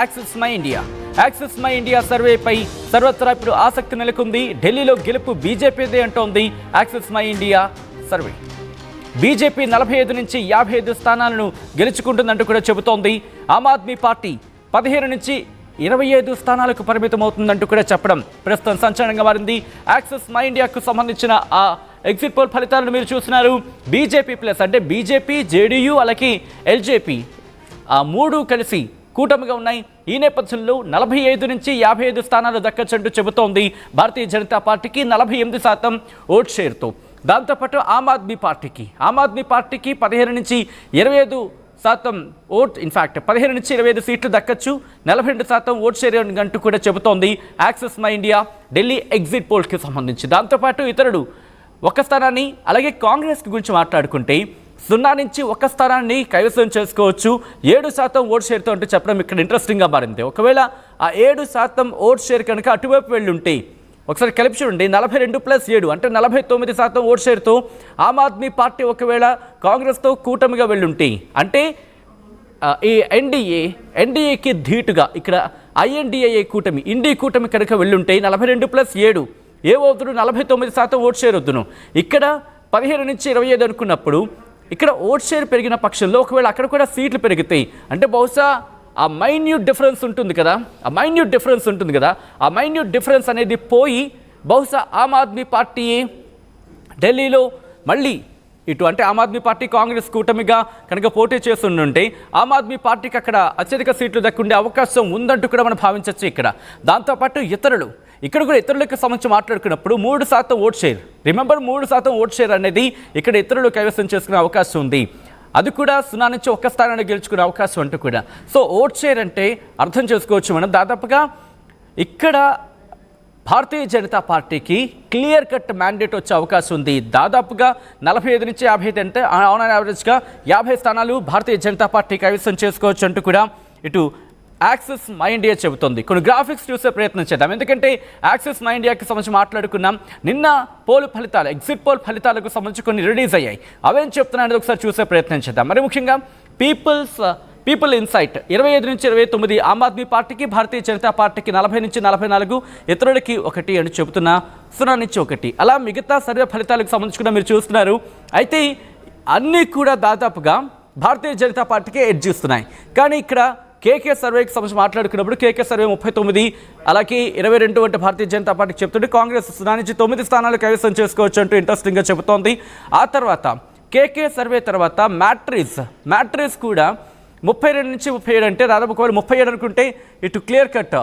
Access my India సర్వేపై సర్వత్రా ఇప్పుడు ఆసక్తి నెలకొంది. ఢిల్లీలో గెలుపు బీజేపీదే అంటోంది access my India survey. BJP 45 నుంచి 55 స్థానాలను గెలుచుకుంటుందంటూ కూడా చెబుతోంది. ఆమ్ ఆద్మీ పార్టీ 15 నుంచి 25 స్థానాలకు పరిమితమవుతుందంటూ కూడా చెప్పడం ప్రస్తుతం సంచలనంగా మారింది. యాక్సెస్ మై ఇండియాకు సంబంధించిన ఆ ఎగ్జిట్ పోల్ ఫలితాలను మీరు చూస్తున్నారు. బీజేపీ ప్లస్ అంటే బీజేపీ, జేడీయూ అలాగే ఎల్జేపీ ఆ మూడు కలిసి కూటమిగా ఉన్నాయి. ఈ నేపథ్యంలో 45 నుంచి 55 స్థానాలు దక్కచ్చంటూ చెబుతోంది భారతీయ జనతా పార్టీకి 48% ఓట్ షేర్తో. దాంతోపాటు ఆమ్ ఆద్మీ పార్టీకి 15 నుంచి 25% ఓట్, ఇన్ఫ్యాక్ట్ 15 నుంచి 25 సీట్లు దక్కచ్చు, 42% ఓట్ షేర్ అంటూ కూడా చెబుతోంది Axis my India Delhi exit పోల్కి సంబంధించి. దాంతోపాటు ఇతరులు ఒక స్థానాన్ని, అలాగే కాంగ్రెస్ గురించి మాట్లాడుకుంటే 0 నుంచి 1 స్థానాన్ని కైవసం చేసుకోవచ్చు 7% ఓట్ షేర్తో అంటూ చెప్పడం ఇక్కడ ఇంట్రెస్టింగ్గా మారింది. ఒకవేళ ఆ 7% ఓట్ షేర్ కనుక అటువైపు వెళ్ళి ఉంటే ఒకసారి కలిపి చూడండి, 42+7 అంటే 49% ఓట్ షేర్తో ఆమ్ ఆద్మీ పార్టీ ఒకవేళ కాంగ్రెస్తో కూటమిగా వెళ్ళుంటే, అంటే ఈ ఎన్డీఏకి ధీటుగా ఇక్కడ ఐఎన్డీఏ కూటమి, ఇండీ కూటమి కనుక వెళ్ళుంటే 42+7 ఏవవుతుడు 49% ఓట్ షేర్ వద్దును. ఇక్కడ 15 నుంచి 25 అనుకున్నప్పుడు ఇక్కడ ఓట్ షేర్ పెరిగిన పక్షంలో ఒకవేళ అక్కడ కూడా సీట్లు పెరుగుతాయి అంటే బహుశా ఆ మైన్యూట్ డిఫరెన్స్ ఉంటుంది కదా, ఆ మైన్యూట్ డిఫరెన్స్ అనేది పోయి బహుశా ఆమ్ ఆద్మీ పార్టీ ఢిల్లీలో మళ్ళీ ఇటు అంటే ఆమ్ ఆద్మీ పార్టీ కాంగ్రెస్ కూటమిగా కనుక పోటీ చేస్తుంటే ఆమ్ ఆద్మీ పార్టీకి అక్కడ అత్యధిక సీట్లు దక్కుండే అవకాశం ఉందంటూ కూడా మనం భావించవచ్చు ఇక్కడ. దాంతోపాటు ఇక్కడ కూడా ఇతరులకు సంబంధించి మాట్లాడుకున్నప్పుడు 3% vote share, remember 3% vote share అనేది ఇక్కడ ఇతరులు కైవసం చేసుకునే అవకాశం ఉంది. అది కూడా 0 నుంచి 1 స్థానాన్ని గెలుచుకునే అవకాశం అంటూ కూడా. సో ఓట్ షేర్ అంటే అర్థం చేసుకోవచ్చు మనం. దాదాపుగా ఇక్కడ భారతీయ జనతా పార్టీకి క్లియర్ కట్ మ్యాండేట్ వచ్చే అవకాశం ఉంది. దాదాపుగా 45 నుంచి 55 అంటే ఆన్ యావరేజ్గా 50 స్థానాలు భారతీయ జనతా పార్టీ కైవసం చేసుకోవచ్చు అంటూ కూడా ఇటు యాక్సెస్ మై ఇండియా చెబుతోంది. కొన్ని గ్రాఫిక్స్ చూసే ప్రయత్నం చేద్దాం, ఎందుకంటే యాక్సెస్ మై ఇండియాకి సంబంధించి మాట్లాడుకున్నాం. నిన్న ఎగ్జిట్ పోల్ ఫలితాలకు సంబంధించి కొన్ని రిలీజ్ అయ్యాయి. అవేం చెప్తున్నా అనేది ఒకసారి చూసే ప్రయత్నం చేద్దాం. మరి ముఖ్యంగా పీపుల్ ఇన్సైట్ 25 నుంచి 29 ఆమ్ ఆద్మీ పార్టీకి, భారతీయ జనతా పార్టీకి 40 నుంచి 44, ఇతరులకి 1 అని చెబుతున్నా, 0 నుంచి 1. అలా మిగతా సర్వే ఫలితాలకు సంబంధించి కూడా మీరు చూస్తున్నారు. అయితే అన్నీ కూడా దాదాపుగా భారతీయ జనతా పార్టీకి ఎడ్జ్ ఇస్తున్నాయి. కానీ ఇక్కడ కేకే సర్వేకి సంబంధించి మాట్లాడుకున్నప్పుడు కేకే సర్వే 39 అలాగే 22 అంటే భారతీయ జనతా పార్టీకి చెప్తుంటే కాంగ్రెస్ 0 నుంచి 9 స్థానాలు కైవసం చేసుకోవచ్చు అంటూ ఇంట్రెస్టింగ్గా చెబుతోంది. ఆ తర్వాత కేకే సర్వే తర్వాత మ్యాట్రిక్స్ కూడా 32 నుంచి 37 అంటే దాదాపు 37 అనుకుంటే ఇటు clear cut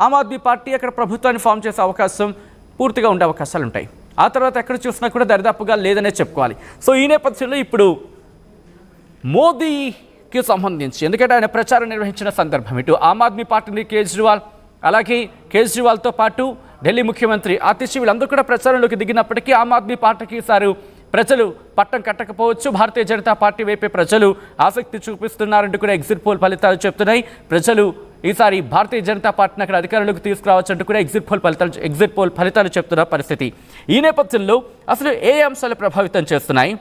Aam Aadmi party అక్కడ ప్రభుత్వాన్ని ఫామ్ చేసే అవకాశం పూర్తిగా ఉండే అవకాశాలు ఉంటాయి. ఆ తర్వాత ఎక్కడ చూసినా కూడా దరిదాపుగా లేదనే చెప్పుకోవాలి. సో ఈ నేపథ్యంలో ఇప్పుడు మోదీకి సంబంధించి, ఎందుకంటే ఆయన ప్రచారం నిర్వహించిన సందర్భం, ఇటు ఆమ్ ఆద్మీ పార్టీని కేజ్రీవాల్తో పాటు ఢిల్లీ ముఖ్యమంత్రి ఆతిష్ వీళ్ళందరూ కూడా ప్రచారంలోకి దిగినప్పటికీ ఆమ్ ఆద్మీ పార్టీకి ఈసారి ప్రజలు పట్టం కట్టకపోవచ్చు. భారతీయ జనతా పార్టీ వైపే ప్రజలు ఆసక్తి చూపిస్తున్నారంటూ కూడా ఎగ్జిట్ పోల్ ఫలితాలు చెప్తున్నాయి. ప్రజలు ఈసారి భారతీయ జనతా పార్టీని అక్కడ అధికారంలోకి తీసుకురావచ్చు అంటూ కూడా ఎగ్జిట్ పోల్ ఫలితాలు చెప్తున్న పరిస్థితి. ఈ నేపథ్యంలో అసలు ఏ అంశాలు ప్రభావితం చేస్తున్నాయి,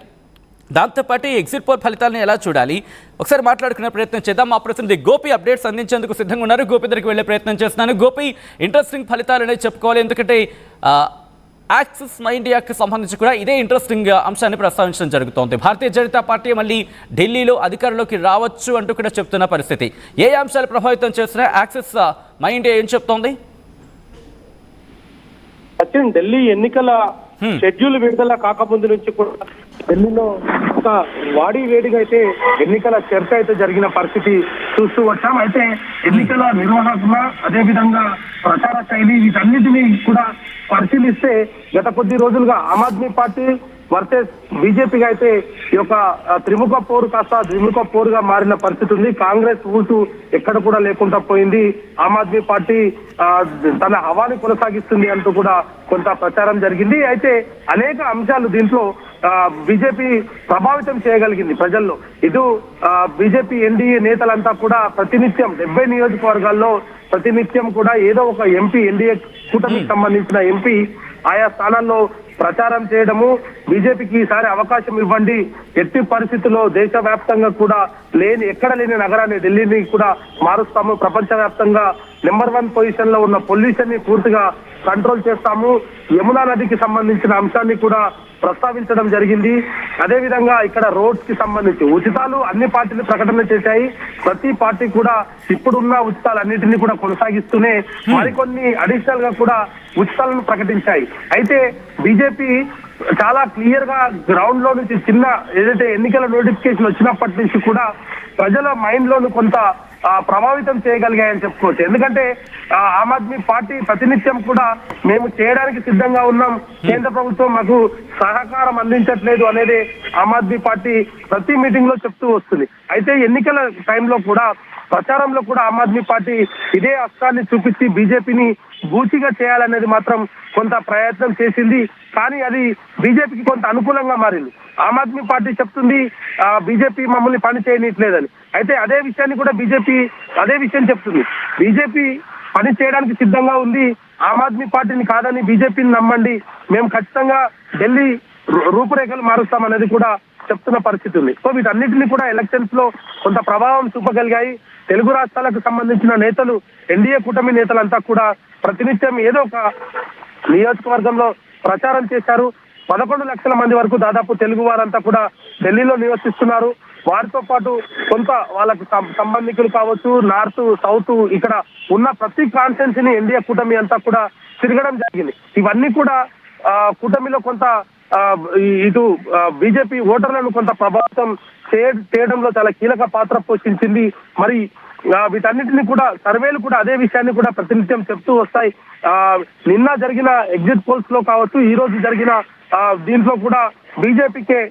దాంతోపాటు ఈ ఎగ్జిట్ పోల్ ఫలితాలను ఎలా చూడాలి ఒకసారి మాట్లాడుకునే ప్రయత్నం చేద్దాం. మా ప్రతినిధి గోపి అప్డేట్స్ అందించేందుకు సిద్ధంగా ఉన్నారు. గోపి దగ్గరికి వెళ్ళే ప్రయత్నం చేస్తున్నాను. గోపి, ఇంట్రెస్టింగ్ ఫలితాలు అనేది చెప్పుకోవాలి, ఎందుకంటే యాక్సెస్ మై ఇండియాకి సంబంధించి కూడా ఇదే ఇంట్రెస్టింగ్ అంశాన్ని ప్రస్తావించడం జరుగుతోంది. భారతీయ జనతా పార్టీ మళ్ళీ ఢిల్లీలో అధికారంలోకి రావచ్చు అంటూ కూడా చెప్తున్న పరిస్థితి. ఏ అంశాలు ప్రభావితం చేస్తున్నాయి, యాక్సెస్ మై ఇండియా ఏం చెప్తోంది? ఢిల్లీ ఎన్నికల షెడ్యూల్ విడుదల కాకముందు నుంచి కూడా ఢిల్లీలో ఒక వేడిగా అయితే ఎన్నికల చర్చ అయితే జరిగిన పరిస్థితి చూస్తూ వచ్చాం. అయితే ఎన్నికల నిర్వహణ, అదేవిధంగా ప్రచార శైలి, వీటన్నిటినీ కూడా పరిశీలిస్తే గత కొద్ది రోజులుగా ఆమ్ ఆద్మీ పార్టీ వర్సెస్ బీజేపీగా అయితే ఈ యొక్క త్రిముఖ పోరు కాస్త ద్విముఖ పోరుగా మారిన పరిస్థితి ఉంది. కాంగ్రెస్ ఊసు ఎక్కడ కూడా లేకుండా పోయింది. ఆమ్ ఆద్మీ పార్టీ తన హవాని కొనసాగిస్తుంది అంటూ కూడా కొంత ప్రచారం జరిగింది. అయితే అనేక అంశాలు దీంట్లో బీజేపీ ప్రభావితం చేయగలిగింది ప్రజల్లో. ఇటు బీజేపీ ఎన్డీఏ నేతలంతా కూడా ప్రతినిత్యం 70 నియోజకవర్గాల్లో ప్రతినిత్యం కూడా ఏదో ఒక ఎంపీ, ఎన్డీఏ కూటమికి సంబంధించిన ఎంపీ ఆయా స్థానాల్లో ప్రచారం చేయడము, బీజేపీకి ఈసారి అవకాశం ఇవ్వండి, ఎట్టి పరిస్థితుల్లో దేశవ్యాప్తంగా కూడా ఎక్కడ లేని నగరాన్ని ఢిల్లీని కూడా మారుస్తాము, ప్రపంచవ్యాప్తంగా నెంబర్ 1 పొజిషన్ లో ఉన్న పొల్యూషన్ ని పూర్తిగా కంట్రోల్ చేస్తాము, యమునా నదికి సంబంధించిన అంశాన్ని కూడా ప్రస్తావించడం జరిగింది. అదే విధంగా ఇక్కడ రోడ్స్ కి సంబంధించి ఉచితాలు అన్ని పార్టీలు ప్రకటన చేశాయి. ప్రతి పార్టీ కూడా ఇప్పుడున్న ఉచితాలన్నింటినీ కూడా కొనసాగిస్తూనే మరికొన్ని అడిషనల్ గా కూడా ఉచితాలను ప్రకటించాయి. అయితే బీజేపీ చాలా క్లియర్ గా గ్రౌండ్ లో నుంచి చిన్న ఏదైతే ఎన్నికల నోటిఫికేషన్ వచ్చినప్పటి నుంచి కూడా ప్రజల మైండ్ లోను కొంత ప్రభావితం చేయగలిగాయని చెప్పుకోవచ్చు. ఎందుకంటే ఆమ్ ఆద్మీ పార్టీ ప్రతినిత్యం కూడా మేము చేయడానికి సిద్ధంగా ఉన్నాం, కేంద్ర ప్రభుత్వం మాకు సహకారం అందించట్లేదు అనేది ఆమ్ ఆద్మీ పార్టీ ప్రతి మీటింగ్ లో చెప్తూ వస్తుంది. అయితే ఎన్నికల టైంలో కూడా ప్రచారంలో కూడా ఆమ్ ఆద్మీ పార్టీ ఇదే అస్త్రాన్ని చూపించి బీజేపీని బూచిగా చేయాలనేది మాత్రం కొంత ప్రయత్నం చేసింది. కానీ అది బీజేపీకి కొంత అనుకూలంగా మారింది. ఆమ్ ఆద్మీ పార్టీ చెప్తుంది బీజేపీ మమ్మల్ని పని చేయనట్లేదని. అయితే అదే విషయాన్ని కూడా బీజేపీ అదే విషయం చెప్తుంది. బీజేపీ పని చేయడానికి సిద్ధంగా ఉంది, ఆమ్ ఆద్మీ పార్టీని కాదని బీజేపీని నమ్మండి, మేము ఖచ్చితంగా ఢిల్లీ రూపురేఖలు మారుస్తామనేది కూడా చెప్తున్న పరిస్థితి ఉంది. సో వీటన్నిటిని కూడా ఎలక్షన్స్ లో కొంత ప్రభావం చూపగలిగాయి. తెలుగు రాష్ట్రాలకు సంబంధించిన నేతలు, ఎన్డీఏ కూటమి నేతలంతా కూడా ప్రతినిత్యం ఏదో ఒక నియోజకవర్గంలో ప్రచారం చేశారు. 11 లక్షల మంది వరకు దాదాపు తెలుగు వారంతా కూడా ఢిల్లీలో నివసిస్తున్నారు. వారితో పాటు కొంత వాళ్ళకు సంబంధికులు కావచ్చు, నార్త్ సౌత్ ఇక్కడ ఉన్న ప్రతి కాన్స్టిట్యున్సీని ఎన్డీఏ కూటమి అంతా కూడా తిరగడం జరిగింది. ఇవన్నీ కూడా కూటమిలో కొంత ఇటు బీజేపీ ఓటర్లను కొంత ప్రభావితం చేయడంలో చాలా కీలక పాత్ర పోషించింది. మరి వీటన్నిటిని కూడా సర్వేలు కూడా అదే విషయాన్ని కూడా ప్రతినిత్యం చెప్తూ వస్తాయి. నిన్న జరిగిన ఎగ్జిట్ పోల్స్ లో కావచ్చు, ఈ రోజు జరిగిన దీంట్లో కూడా బీజేపీకే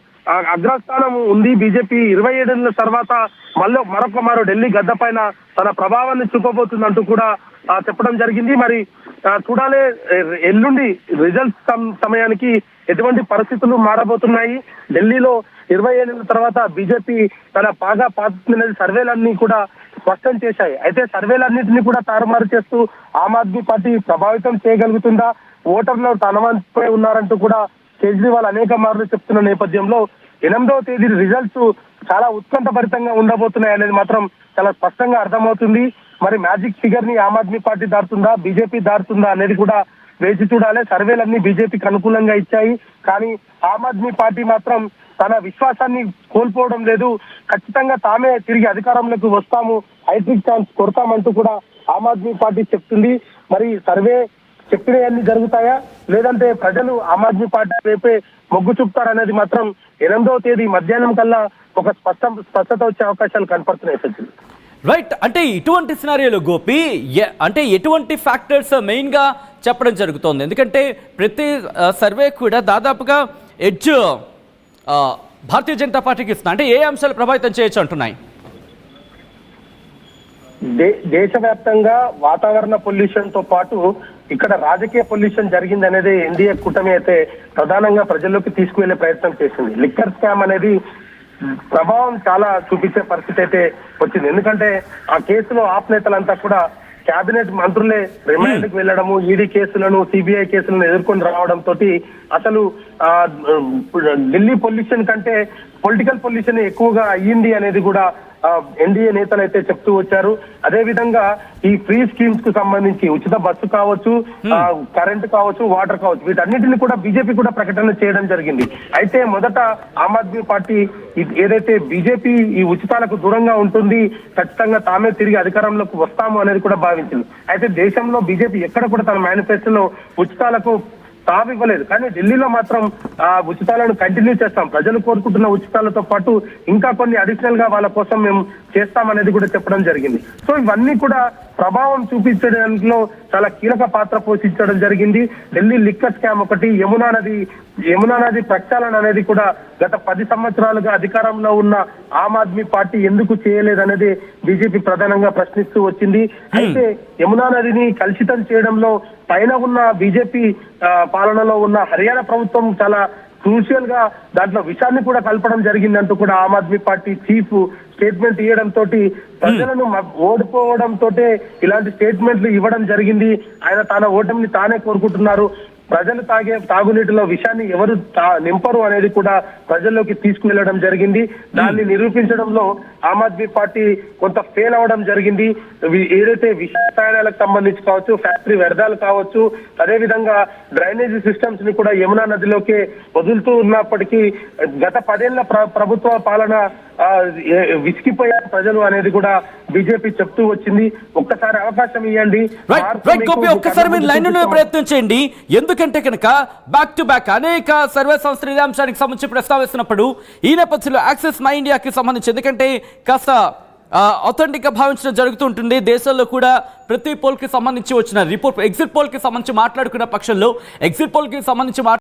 అగ్రస్థానం ఉంది. బీజేపీ 27 ఏళ్ల తర్వాత మరొక ఢిల్లీ గడ్డ పైన తన ప్రభావాన్ని చూపబోతుందంటూ కూడా చెప్పడం జరిగింది. మరి చూడాలి ఎల్లుండి రిజల్ట్స్ సమయానికి ఎటువంటి పరిస్థితులు మారబోతున్నాయి. ఢిల్లీలో 27 ఏళ్ల తర్వాత బీజేపీ తన బాగా పాల్గొనేది సర్వేలన్నీ కూడా స్పష్టం చేశాయి. అయితే సర్వేలన్నింటినీ కూడా తారుమారు చేస్తూ ఆమ్ ఆద్మీ పార్టీ ప్రభావితం చేయగలుగుతుందా, ఓటర్లు తన వంపై ఉన్నారంటూ కూడా కేజ్రీవాల్ అనేక మార్లు చెప్తున్న నేపథ్యంలో 8వ తేదీ రిజల్ట్స్ చాలా ఉత్కంఠభరితంగా ఉండబోతున్నాయి అనేది మాత్రం చాలా స్పష్టంగా అర్థమవుతుంది. మరి మ్యాజిక్ ఫిగర్ ని ఆమ్ ఆద్మీ పార్టీ దాటుతుందా, బీజేపీ దాటుతుందా అనేది కూడా వేచి చూడాలి. సర్వేలన్నీ బీజేపీకి అనుకూలంగా ఇచ్చాయి, కానీ ఆమ్ ఆద్మీ పార్టీ మాత్రం తన విశ్వాసాన్ని కోల్పోవడం లేదు. ఖచ్చితంగా తామే తిరిగి అధికారంలోకి వస్తాము, హైట్రిక్ ఛాన్స్ కొడతామంటూ కూడా ఆమ్ ఆద్మీ పార్టీ చెప్తుంది. మరి సర్వే చెప్పినవన్నీ జరుగుతాయా, లేదంటే ప్రజలు ఆమ్ ఆద్మీ పార్టీ వైపే మొగ్గు చూపుతారనేది మాత్రం 8వ తేదీ మధ్యాహ్నం కల్లా ఒక స్పష్టత వచ్చే అవకాశాలు కనపడుతున్నాయి సచిన్. రైట్, అంటే ఇటువంటి సినారియోలో గోపి అంటే ఎటువంటి ఫ్యాక్టర్స్ మెయిన్గా చెప్పడం జరుగుతోంది? ఎందుకంటే ప్రతి సర్వే కూడా దాదాపుగా ఎడ్జ్ భారతీయ జనతా పార్టీకి ఇస్తున్నా, అంటే ఏ అంశాలు ప్రభావితం చేయొచ్చు అంటున్నాయి? దేశవ్యాప్తంగా వాతావరణ పొల్యూషన్ తో పాటు ఇక్కడ రాజకీయ పొల్యూషన్ జరిగింది అనేది ఎన్డీఏ కూటమి అయితే ప్రధానంగా ప్రజల్లోకి తీసుకువెళ్లే ప్రయత్నం చేసింది. లిక్కర్ స్కామ్ అనేది ప్రభావం చాలా చూపించే పరిస్థితి అయితే వచ్చింది. ఎందుకంటే ఆ కేసులో ఆప్ నేతలంతా కూడా కేబినెట్ మంత్రులే రిమాండ్ కు వెళ్లడము, ఈడీ కేసులను, సిబిఐ కేసులను ఎదుర్కొని రావడం తోటి అసలు ఢిల్లీ పొల్యూషన్ కంటే పొలిటికల్ పొల్యూషన్ ఎక్కువగా అయ్యింది అనేది కూడా ఎన్డీఏ నేతలు అయితే చెప్తూ వచ్చారు. అదే విధంగా ఈ ఫ్రీ స్కీమ్స్ కు సంబంధించి ఉచిత బస్సు కావచ్చు, కరెంట్ కావచ్చు, వాటర్ కావచ్చు, వీటన్నిటిని కూడా బీజేపీ కూడా ప్రకటన చేయడం జరిగింది. అయితే మొదట ఆమ్ ఆద్మీ పార్టీ ఏదైతే బీజేపీ ఈ ఉచితాలకు దూరంగా ఉంటుంది, ఖచ్చితంగా తామే తిరిగి అధికారంలోకి వస్తాము అనేది కూడా భావించింది. అయితే దేశంలో బీజేపీ ఎక్కడ కూడా తన మేనిఫెస్టోలో ఉచితాలకు తావు ఇవ్వలేదు, కానీ ఢిల్లీలో మాత్రం ఉచితాలను కంటిన్యూ చేస్తాం, ప్రజలు కోరుకుంటున్న ఉచితాలతో పాటు ఇంకా కొన్ని అడిషనల్ గా వాళ్ళ కోసం మేము చేస్తామనేది కూడా చెప్పడం జరిగింది. సో ఇవన్నీ కూడా ప్రభావం చూపించడంలో చాలా కీలక పాత్ర పోషించడం జరిగింది. ఢిల్లీ లిక్కర్ స్కామ్ ఒకటి, యమునా నది ప్రక్షాళన అనేది కూడా గత 10 సంవత్సరాలుగా అధికారంలో ఉన్న ఆమ్ ఆద్మీ పార్టీ ఎందుకు చేయలేదనేది బీజేపీ ప్రధానంగా ప్రశ్నిస్తూ వచ్చింది. అయితే యమునా నదిని కలుషితం చేయడంలో పైన ఉన్న బీజేపీ పాలనలో ఉన్న హర్యానా ప్రభుత్వం చాలా క్రూషియల్ గా దాంట్లో విషయాన్ని కూడా కలపడం జరిగిందంటూ కూడా Aam Aadmi party chief statement ఇవ్వడం తోటి ప్రజలను ఓడిపోవడం తోటే ఇలాంటి స్టేట్మెంట్లు ఇవ్వడం జరిగింది. ఆయన తన ఓటమిని తానే కోరుకుంటున్నారు. ప్రజలు తాగునీటిలో విషయాన్ని ఎవరు నింపరు అనేది కూడా ప్రజల్లోకి తీసుకువెళ్లడం జరిగింది. దాన్ని నిరూపించడంలో ఆమ్ ఆద్మీ పార్టీ కొంత ఫెయిల్ అవడం జరిగింది. ఏదైతే విషయాలకు సంబంధించి కావచ్చు, ఫ్యాక్టరీ వ్యర్థాలు కావచ్చు, అదేవిధంగా డ్రైనేజీ సిస్టమ్స్ ని కూడా యమునా నదిలోకి వదులుతూ ఉన్నప్పటికీ గత 10 ఏళ్ల ప్రభుత్వ పాలన విసిగిపోయే ప్రజలు అనేది కూడా బీజేపీ చెప్తూ వచ్చింది. ఒక్కసారి అవకాశం ఇవ్వండి. ఒక్కసారి మీరు లైన్ ప్రయత్నం చేయండి. ఎందుకంటే కనుక బ్యాక్ టు బ్యాక్ అనేక సర్వే సంస్థలు ఇదే అంశానికి సంబంధించి ప్రస్తావిస్తున్నప్పుడు ఈ నేపథ్యంలో యాక్సెస్ మై ఇండియాకి సంబంధించి ఎందుకంటే కాస్త అథెంటిక్ గా భావించడం జరుగుతుంటుంది. దేశంలో కూడా ప్రతి పోల్ కి సంబంధించి వచ్చిన రిపోర్ట్ ఎగ్జిట్ పోల్ కి సంబంధించి మాట్లాడుకున్న పక్షంలో ఎగ్జిట్ పోల్ కి సంబంధించి